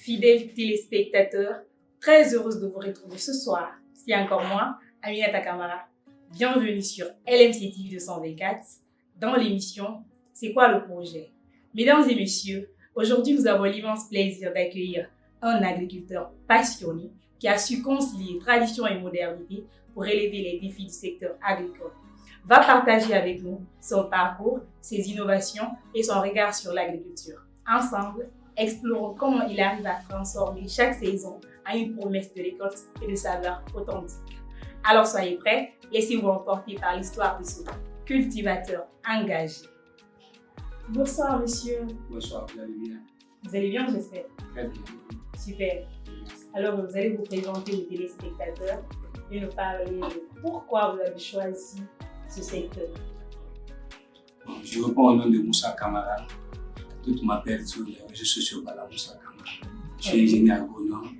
fidèles téléspectateurs, très heureuse de vous retrouver ce soir. C'est encore moi, Aminata Kamara. Bienvenue sur LMC TV 224 dans l'émission C'est quoi le projet? Mesdames et messieurs, aujourd'hui nous avons l'immense plaisir d'accueillir un agriculteur passionné qui a su concilier tradition et modernité pour relever les défis du secteur agricole. Va partager avec nous son parcours, ses innovations et son regard sur l'agriculture. Ensemble, explorons comment il arrive à transformer chaque saison en une promesse de récolte et de saveurs authentiques. Alors soyez prêts, laissez-vous emporter par l'histoire de ce cultivateur engagé. Bonsoir monsieur. Bonsoir, vous allez bien? Vous allez bien, j'espère? Très bien. Super. Alors vous allez vous présenter aux téléspectateurs et nous parler de pourquoi vous avez choisi ce secteur. Bon, je réponds au nom de Moussa Kamara. Toutes m'appellent sur les réseaux sociaux par la Moussa Kamara. Je suis ingénieur agronome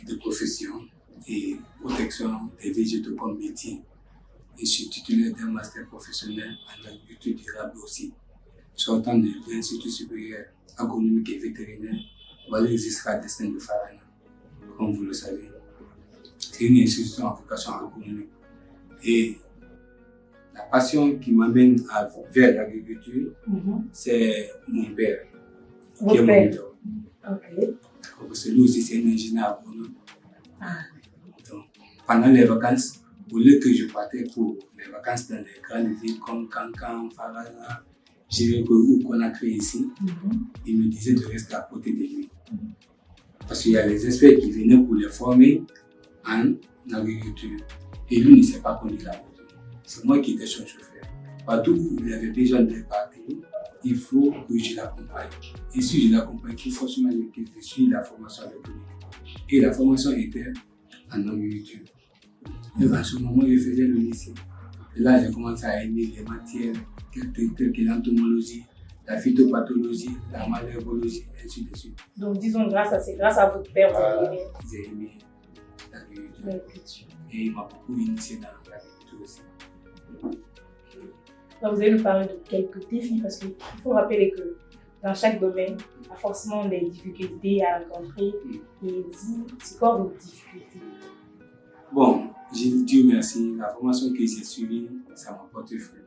de profession et protection des végétaux comme métier. Et je suis titulaire d'un master professionnel en agriculture durable aussi, sortant de l'Institut supérieur agronomique et vétérinaire Walid Zisra Destin de Farana, comme vous le savez. C'est une institution en vocation agronomique. Et la passion qui m'amène vers l'agriculture, c'est mon père. Votre père? Ok. Parce que lui aussi, c'est un ingénieur agronome. Donc, pendant les vacances, au lieu que je partais pour les vacances dans les grandes villes comme Kankan, Farana, Jéricho ou Conakry ici, il me disait de rester à côté de lui. Parce qu'il y a les experts qui venaient pour les former en agriculture. Et lui ne s'est pas conduit la route. C'est moi qui étais son chauffeur. Partout où il avait besoin de partir, il faut que je l'accompagne. Et si je l'accompagne, il faut forcément que je suis la formation avec lui. Et la formation était en agriculture. Et à ce moment, je faisais le lycée. Et là, j'ai commencé à aimer les matières telles que l'entomologie, la phytopathologie, la malherbologie, et ainsi de suite. Donc disons, grâce à votre père, j'ai aimé l'agriculture. Et il m'a beaucoup initié dans l'agriculture aussi. Là, vous allez nous parler de quelques défis parce qu'il faut rappeler que dans chaque domaine, il y a forcément des difficultés à rencontrer. Et vous, c'est quoi vos difficultés? Bon, Dieu merci, la formation que j'ai suivie, ça m'a porté fruit.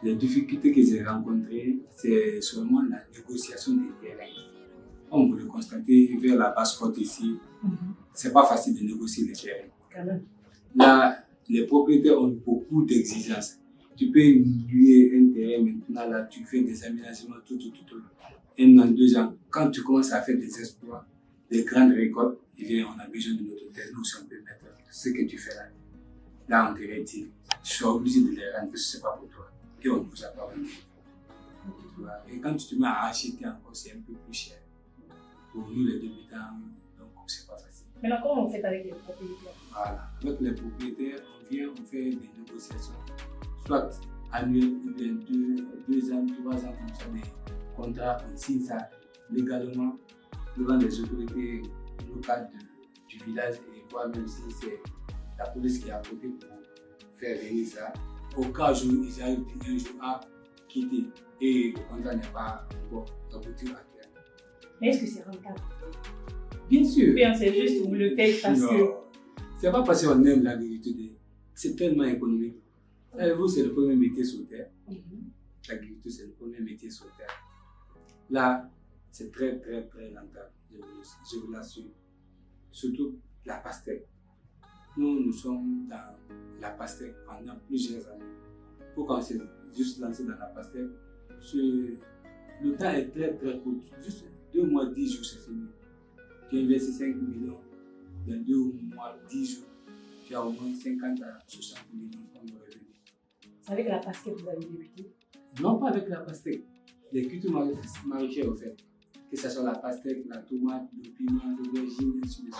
Les difficultés que j'ai rencontrées, c'est seulement la négociation des terrains. Comme vous le constatez, vers la basse-côte ici, c'est pas facile de négocier les terrains. Quand même. Là, les propriétaires ont beaucoup d'exigences. Tu peux louer un terrain maintenant, là, tu fais des aménagements, tout. 1 an, 2 ans. Quand tu commences à faire des exploits, des grandes récoltes, eh bien, on a besoin de notre terre, nous, si on peut mettre ce que tu fais là. Là, on te retire. Tu seras obligé de les rendre parce que ce n'est pas pour toi. Et on ne vous a pas rendu. Et quand tu te mets à acheter encore, c'est un peu plus cher. Pour nous, les débutants, donc, c'est pas facile. Maintenant, comment on fait avec les propriétaires? Voilà. Avec les propriétaires, on fait des négociations. Soit annuelles ou bien 2 ans, 3 ans, comme ça, des contrats, on signe ça légalement devant les autorités locales du village et voir même si c'est la police qui est à côté pour faire venir ça. Au cas où ils arrivent un jour à quitter et le contrat n'est pas encore abouti à terme. Mais est-ce que c'est rentable? Bien sûr. Bien, c'est juste que vous le faites parce que... C'est pas parce qu'on aime l'agriculture, c'est tellement économique. Vous, c'est le premier métier sur terre. L'agriculture, c'est le premier métier sur terre. Là, c'est très rentable, je vous l'assure. Surtout la pastèque. Nous sommes dans la pastèque pendant plusieurs années. Pourquoi on s'est juste lancé dans la pastèque? Le temps est très court. Juste 2 mois, 10 jours, c'est fini. Tu investis 5 millions. Dans 2 mois, 10 jours, tu as au moins 50 à 60 millions comme revenu. C'est avec la pastèque que vous avez débuté? Non, pas avec la pastèque. Les cultures maraîchères, en fait. Que ce soit la pastèque, la tomate, le piment, l'aubergine, ainsi de suite.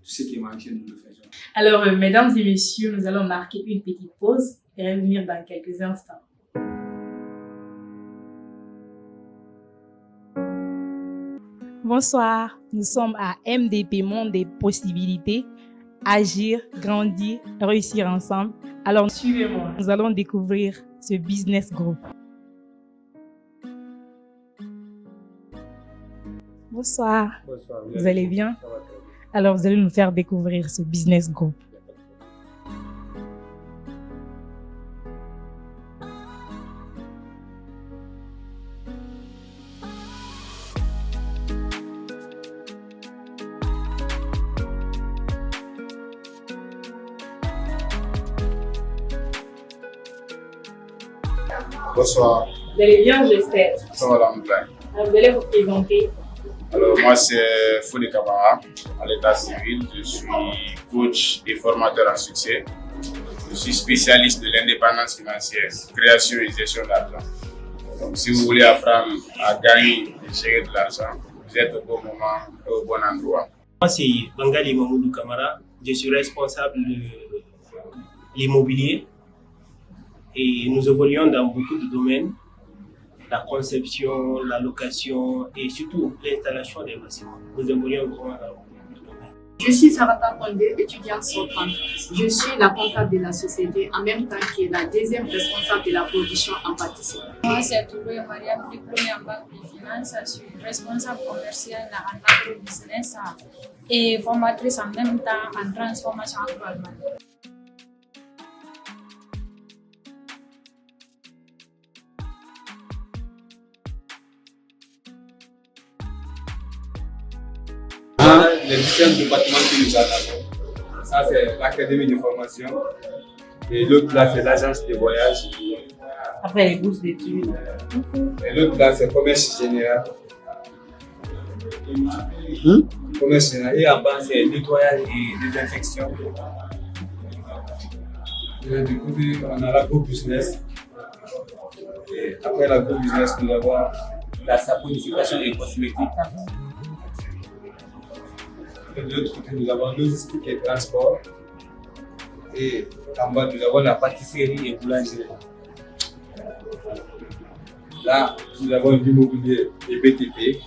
Tout ce qui est maraîcher, nous le faisons. Alors, mesdames et messieurs, nous allons marquer une petite pause et revenir dans quelques instants. Bonsoir, nous sommes à MDP Monde des possibilités. Agir, grandir, réussir ensemble. Alors, suivez-moi. Nous allons découvrir ce business group. Bonsoir. Bonsoir. Vous allez bien? Ça va très bien. Alors, vous allez nous faire découvrir ce business group. Bonsoir, Vous allez bien, j'espère. ça va l'Alhamdoulilah. Alors, vous allez vous présenter. Alors moi c'est Fodé Kamara, à l'état civil, je suis coach et formateur en succès. Je suis spécialiste de l'indépendance financière, création et gestion d'argent. Donc si vous voulez apprendre à gagner et gérer de l'argent, vous êtes au bon moment et au bon endroit. Moi, c'est Bangali Mamoudou Kamara. Je suis responsable de l'immobilier et nous évoluons dans beaucoup de domaines. La conception, la location et surtout l'installation des bâtiments. Nous évoluons vraiment dans beaucoup de domaines. Je suis Sarata Kondé, étudiante sortante. Je suis la comptable de la société, en même temps que la deuxième responsable de la production en pâtisserie. Moi, c'est Touré Mariam, diplômée en banque de finance. Je suis responsable commerciale en agro-business et formatrice en même temps en transformation agroalimentaire. Les différents départements que nous avons. Ça, c'est l'académie de formation. Et l'autre là, c'est l'agence de voyage. Après les bourses d'études. Et l'autre là, c'est commerce général. Commerce général. Et en bas, c'est nettoyage et désinfection. Et du coup, on a l'agro-business. Et après l'agro-business, nous avons la saponification et cosmétique. Et de l'autre côté, nous avons logistique et transport. Et en bas, nous avons la pâtisserie et boulangerie. Là, nous avons l'immobilier et BTP.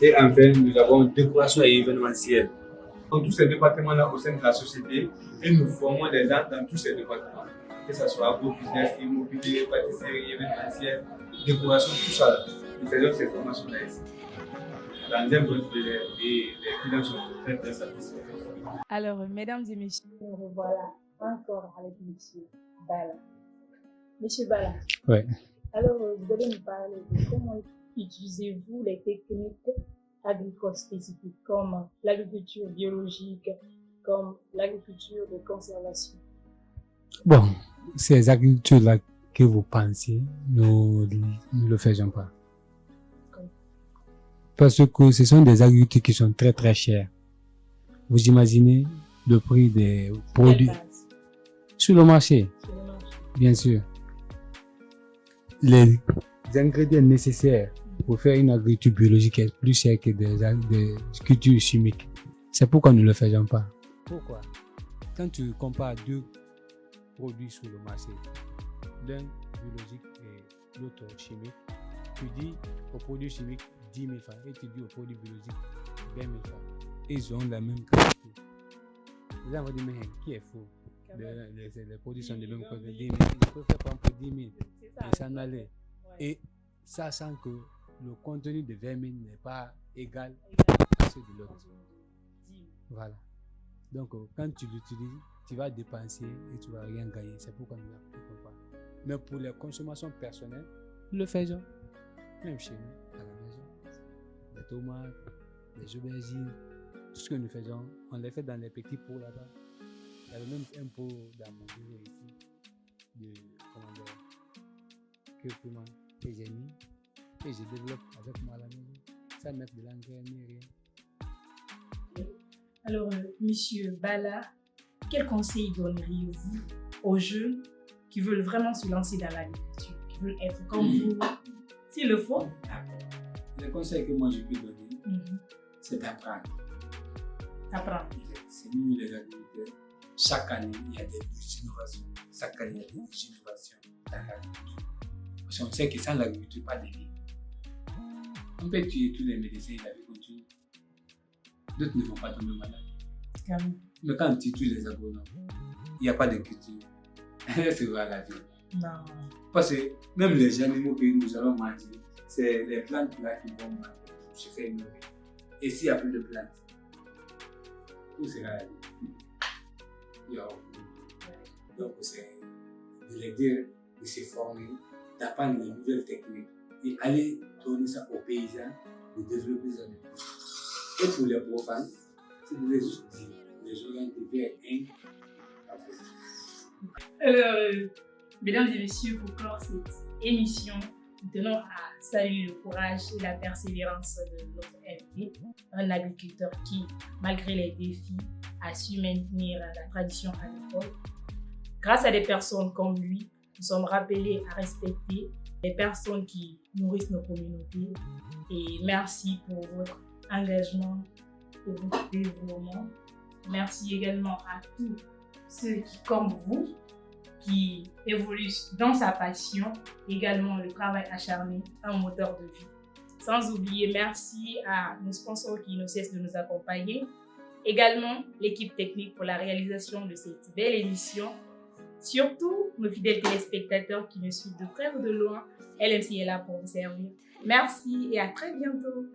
Et enfin, nous avons décoration et événementiel. Dans tous ces départements-là au sein de la société, et nous formons des gens dans tous ces départements. Que ce soit agro-business, immobilier, pâtisserie, événementiel, décoration, tout ça. Nous faisons ces formations-là ici. Dans un bon les clients sont très très satisfaits. Alors, mesdames et messieurs, nous revoilà encore avec monsieur Bala. Monsieur Bala. Ouais. Alors, vous allez nous parler de comment utilisez-vous les techniques agricoles spécifiques comme l'agriculture biologique, comme l'agriculture de conservation. Bon, ces agricultures-là que vous pensez, nous ne le faisons pas. Parce que ce sont des agricultures qui sont très très chères. Vous imaginez le prix des produits sur le marché, bien sûr. Les ingrédients nécessaires pour faire une agriculture biologique est plus cher que des cultures chimiques. C'est pourquoi nous ne le faisons pas. Pourquoi? Quand tu compares deux produits sur le marché, l'un biologique et l'autre chimique, tu dis au produit chimique 10 000 francs et tu dis au produit biologique 20 000 francs. Ils ont la même qualité. Les gens vont dire, mais qui est faux? Les produits sont de même qualité. 10 000. Ils préfèrent prendre pour 10 000 et s'en aller. Et sachant que le contenu de 20 000 n'est pas égal à ceux de l'autre. Voilà. Donc, quand tu l'utilises, tu vas dépenser et tu ne vas rien gagner. C'est pourquoi nous ne l'appliquons pas. Mais pour les consommations personnelles, nous le faisons. Même chez nous, à la maison. Des tomates, des aubergines, tout ce que nous faisons, on les fait dans les petits pots là-bas. Il y a le même un pot dans mon bureau ici, de curcuma que j'ai mis et je développe avec moi à la maison, sans mettre de l'engrais ni rien. Alors, monsieur Bala, quel conseil donneriez-vous aux jeunes qui veulent vraiment se lancer dans l'agriculture, qui veulent être comme vous, s'il le faut? Le conseil que moi je peux donner, c'est d'apprendre. Apprendre. C'est nous les agriculteurs. Chaque année, il y a des innovations. Chaque année, il y a des innovations dans l'agriculture. Parce qu'on sait que sans l'agriculture, pas de vie. On peut tuer tous les médecins de l'agriculture. D'autres ne vont pas tomber malades. Mais quand tu tues les agronomes, il n'y a pas de culture. C'est vrai la vie. Non. Parce que même les animaux que nous allons manger, c'est les plantes là qui vont manger. se faire inonder. Et s'il n'y a plus de plantes, tout sera donc c'est de l'aider, de se former, d'apprendre les nouvelles techniques et aller donner ça aux paysans, de développer ça. Et pour les profanes, c'est de les juste dire, les orienter vers mesdames et messieurs, pour clore cette émission, nous tenons à saluer le courage et la persévérance de notre invité, un agriculteur qui, malgré les défis, a su maintenir la tradition agricole. Grâce à des personnes comme lui, nous sommes rappelés à respecter les personnes qui nourrissent nos communautés. Et merci pour votre engagement, pour votre dévouement. Merci également à tous ceux qui, comme vous, qui évoluent dans sa passion, également le travail acharné, un moteur de vie. Sans oublier, merci à nos sponsors qui ne cessent de nous accompagner. Également, l'équipe technique pour la réalisation de cette belle émission. Surtout, nos fidèles téléspectateurs qui nous suivent de près ou de loin. LMC est là pour vous servir. Merci et à très bientôt.